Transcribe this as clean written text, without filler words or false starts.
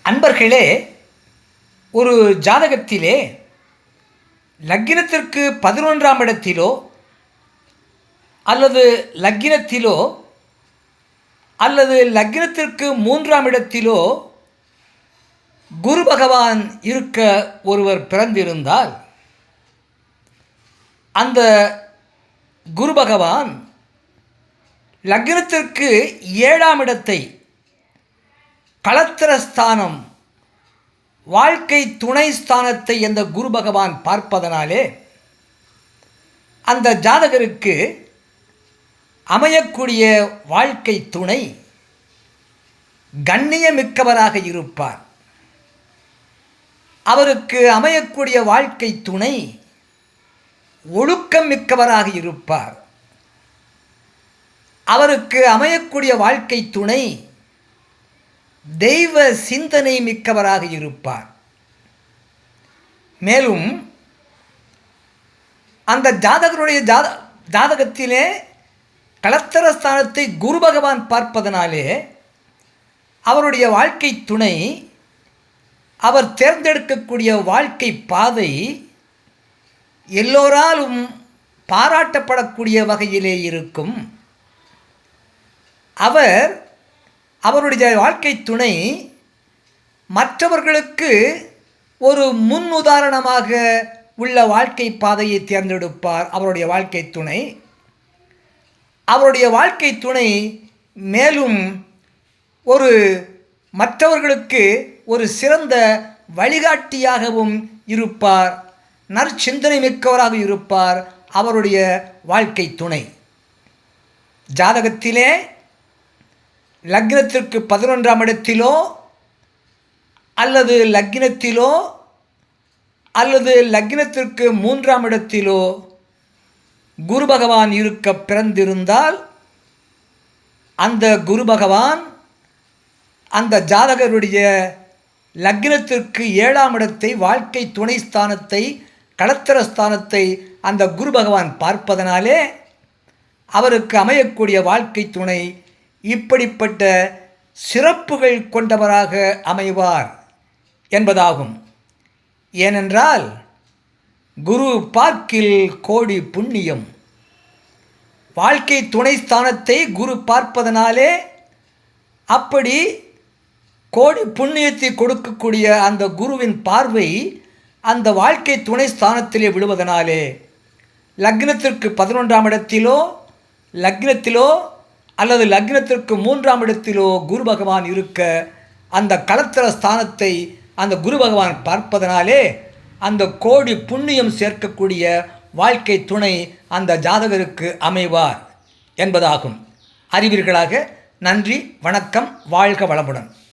அன்பர்களே, ஒரு ஜாதகத்திலே லக்கினத்திற்கு 11ஆம் இடத்திலோ அல்லது லக்கினத்திலோ அல்லது லக்கினத்திற்கு 3ஆம் இடத்திலோ குரு பகவான் இருக்க ஒருவர் பிறந்திருந்தால், அந்த குரு பகவான் லக்கினத்திற்கு 7ஆம் இடத்தை களத்திரஸ்தானம், வாழ்க்கை துணை ஸ்தானத்தை அந்த குரு பகவான் பார்ப்பதனாலே அந்த ஜாதகருக்கு அமையக்கூடிய வாழ்க்கை துணை கண்ணியமிக்கவராக இருப்பார். அவருக்கு அமையக்கூடிய வாழ்க்கை துணை ஒழுக்கம் மிக்கவராக இருப்பார். அவருக்கு அமையக்கூடிய வாழ்க்கை துணை தெய்வ சிந்தனை மிக்கவராக இருப்பார். மேலும் அந்த ஜாதகருடைய ஜாதகத்திலே களத்திரஸ்தானத்தை குரு பகவான் பார்ப்பதனாலே அவருடைய வாழ்க்கை துணை, அவர் தேர்ந்தெடுக்கக்கூடிய வாழ்க்கை பாதை எல்லோராலும் பாராட்டப்படக்கூடிய வகையிலே இருக்கும். அவருடைய வாழ்க்கை துணை மற்றவர்களுக்கு ஒரு முன் உதாரணமாக உள்ள வாழ்க்கை பாதையை தேர்ந்தெடுப்பார். அவருடைய வாழ்க்கை துணை மேலும் மற்றவர்களுக்கு ஒரு சிறந்த வழிகாட்டியாகவும் இருப்பார். நற்சிந்தனை மிக்கவராக இருப்பார் அவருடைய வாழ்க்கை துணை. ஜாதகத்திலே லக்னத்திற்கு 11ஆம் இடத்திலோ அல்லது லக்னத்திலோ அல்லது லக்னத்திற்கு 3ஆம் இடத்திலோ குரு பகவான் இருக்க பிறந்திருந்தால், அந்த குரு பகவான் அந்த ஜாதகருடைய லக்னத்திற்கு 7ஆம் இடத்தை, வாழ்க்கை துணை ஸ்தானத்தை, களத்திரஸ்தானத்தை அந்த குரு பகவான் பார்ப்பதனாலே அவருக்கு அமையக்கூடிய வாழ்க்கை துணை இப்படிப்பட்ட சிறப்புகள் கொண்டவராக அமைவார் என்பதாகும். ஏனென்றால் குரு பார்க்கில் கோடி புண்ணியம். வாழ்க்கை துணை ஸ்தானத்தை குரு பார்ப்பதனாலே அப்படி கோடி புண்ணியத்தை கொடுக்கக்கூடிய அந்த குருவின் பார்வை அந்த வாழ்க்கை துணை ஸ்தானத்திலே விழுவதனாலே லக்னத்திற்கு 11ஆம் இடத்திலோ அல்லது லக்னத்திற்கு 3ஆம் இடத்திலோ குரு பகவான் இருக்க அந்த களத்திர ஸ்தானத்தை அந்த குரு பகவான் பார்ப்பதனாலே அந்த கோடி புண்ணியம் சேர்க்கக்கூடிய வாழ்க்கை துணை அந்த ஜாதகருக்கு அமைவார் என்பதாகும். அறிவீர்களாக. நன்றி, வணக்கம், வாழ்க வளமுடன்.